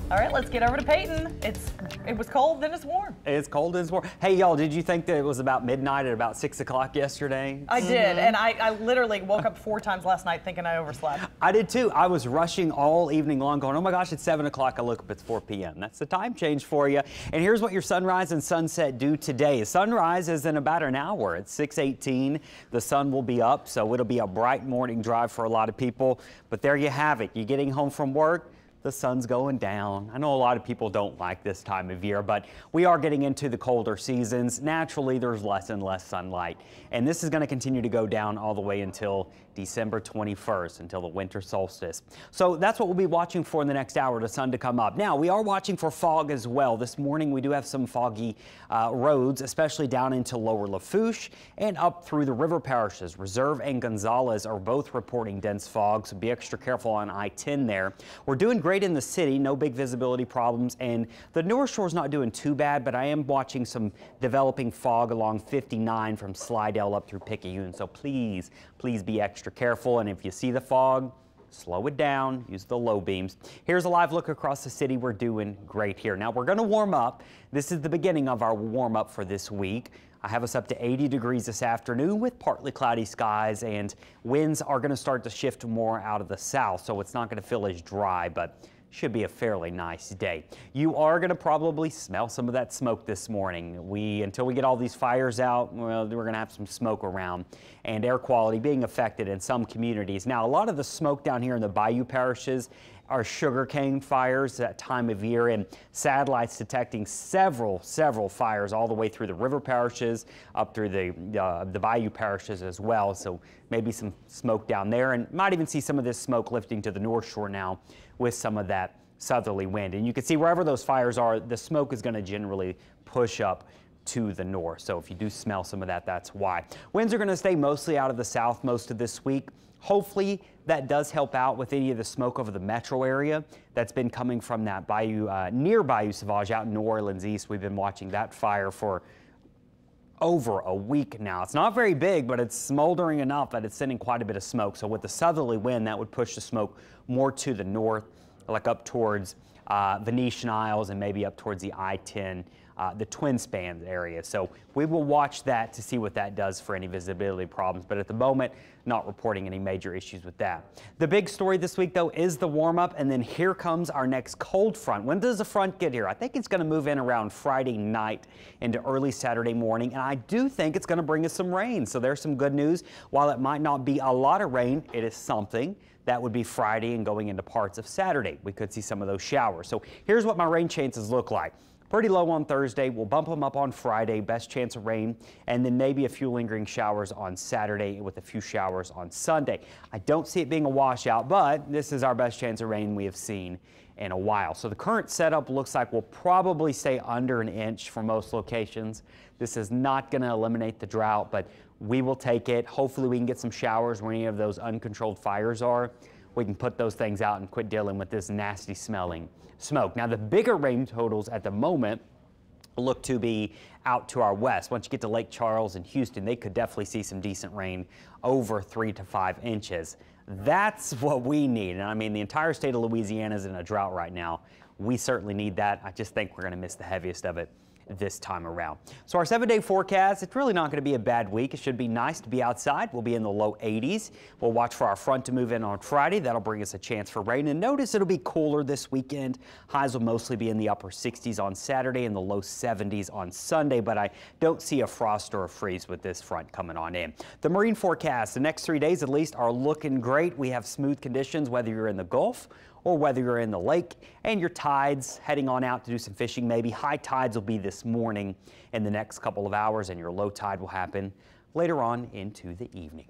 All right, let's get over to Peyton. It was cold, then it's warm. It's cold and it's warm. Hey, y'all, did you think that it was about midnight at about 6 o'clock yesterday? I did, and I literally woke up 4 times last night thinking I overslept. I did too. I was rushing all evening long going, oh my gosh, it's 7 o'clock. I look up, it's 4 p.m. That's the time change for you. And here's what your sunrise and sunset do today. Sunrise is in about an hour at 6:18. The sun will be up, so it'll be a bright morning drive for a lot of people. But there you have it. You're getting home from work. The sun's going down. I know a lot of people don't like this time of year, but we are getting into the colder seasons. Naturally, there's less and less sunlight, and this is going to continue to go down all the way until December 21st, until the winter solstice. So that's what we'll be watching for in the next hour, the sun to come up. Now, we are watching for fog as well. This morning, we do have some foggy roads, especially down into lower Lafourche and up through the river parishes. Reserve and Gonzales are both reporting dense fog, so be extra careful on I-10 there. We're doing great in the city, no big visibility problems, and the North Shore's not doing too bad, but I am watching some developing fog along 59 from Slidell up through Picayune, so please be extra careful, and if you see the fog, slow it down, use the low beams. Here's a live look across the city. We're doing great here. Now we're going to warm up. This is the beginning of our warm up for this week. I have us up to 80 degrees this afternoon with partly cloudy skies, and winds are going to start to shift more out of the south, so it's not going to feel as dry, but should be a fairly nice day. You are going to probably smell some of that smoke this morning. Until we get all these fires out, well, we're going to have some smoke around, and air quality being affected in some communities. Now, a lot of the smoke down here in the bayou parishes are sugarcane fires that time of year, and satellites detecting several fires all the way through the river parishes up through the bayou parishes as well. So maybe some smoke down there, and might even see some of this smoke lifting to the North Shore now with some of that southerly wind. And you can see wherever those fires are, the smoke is going to generally push up to the north. So if you do smell some of that, that's why. Winds are going to stay mostly out of the south most of this week. Hopefully that does help out with any of the smoke over the metro area that's been coming from that bayou, near Bayou Sauvage out in New Orleans East. We've been watching that fire for over a week now. It's not very big, but it's smoldering enough that it's sending quite a bit of smoke. So with the southerly wind, that would push the smoke more to the north, like up towards Venetian Isles and maybe up towards the I-10, the Twin Spans area. So we will watch that to see what that does for any visibility problems. But at the moment, not reporting any major issues with that. The big story this week, though, is the warm up. And then here comes our next cold front. When does the front get here? I think it's going to move in around Friday night into early Saturday morning. And I do think it's going to bring us some rain. So there's some good news. While it might not be a lot of rain, it is something. That would be Friday and going into parts of Saturday. We could see some of those showers. So here's what my rain chances look like. Pretty low on Thursday. We'll bump them up on Friday, best chance of rain, and then maybe a few lingering showers on Saturday with a few showers on Sunday. I don't see it being a washout, but this is our best chance of rain we have seen in a while. So the current setup looks like we'll probably stay under an inch for most locations. This is not going to eliminate the drought, but we will take it. Hopefully we can get some showers where any of those uncontrolled fires are. We can put those things out and quit dealing with this nasty smelling smoke. Now the bigger rain totals at the moment look to be out to our west. Once you get to Lake Charles and Houston, they could definitely see some decent rain over 3 to 5 inches. That's what we need. And I mean, the entire state of Louisiana is in a drought right now. We certainly need that. I just think we're going to miss the heaviest of it this time around. So our 7-day forecast, it's really not going to be a bad week. It should be nice to be outside. We'll be in the low 80s. We'll watch for our front to move in on Friday. That'll bring us a chance for rain. And notice it'll be cooler this weekend. Highs will mostly be in the upper 60s on Saturday and the low 70s on Sunday, but I don't see a frost or a freeze with this front coming on in. The marine forecast, the next 3 days at least, are looking great. We have smooth conditions, whether you're in the Gulf or whether you're in the lake, and your tides heading on out to do some fishing maybe. High tides will be this morning in the next couple of hours, and your low tide will happen later on into the evening.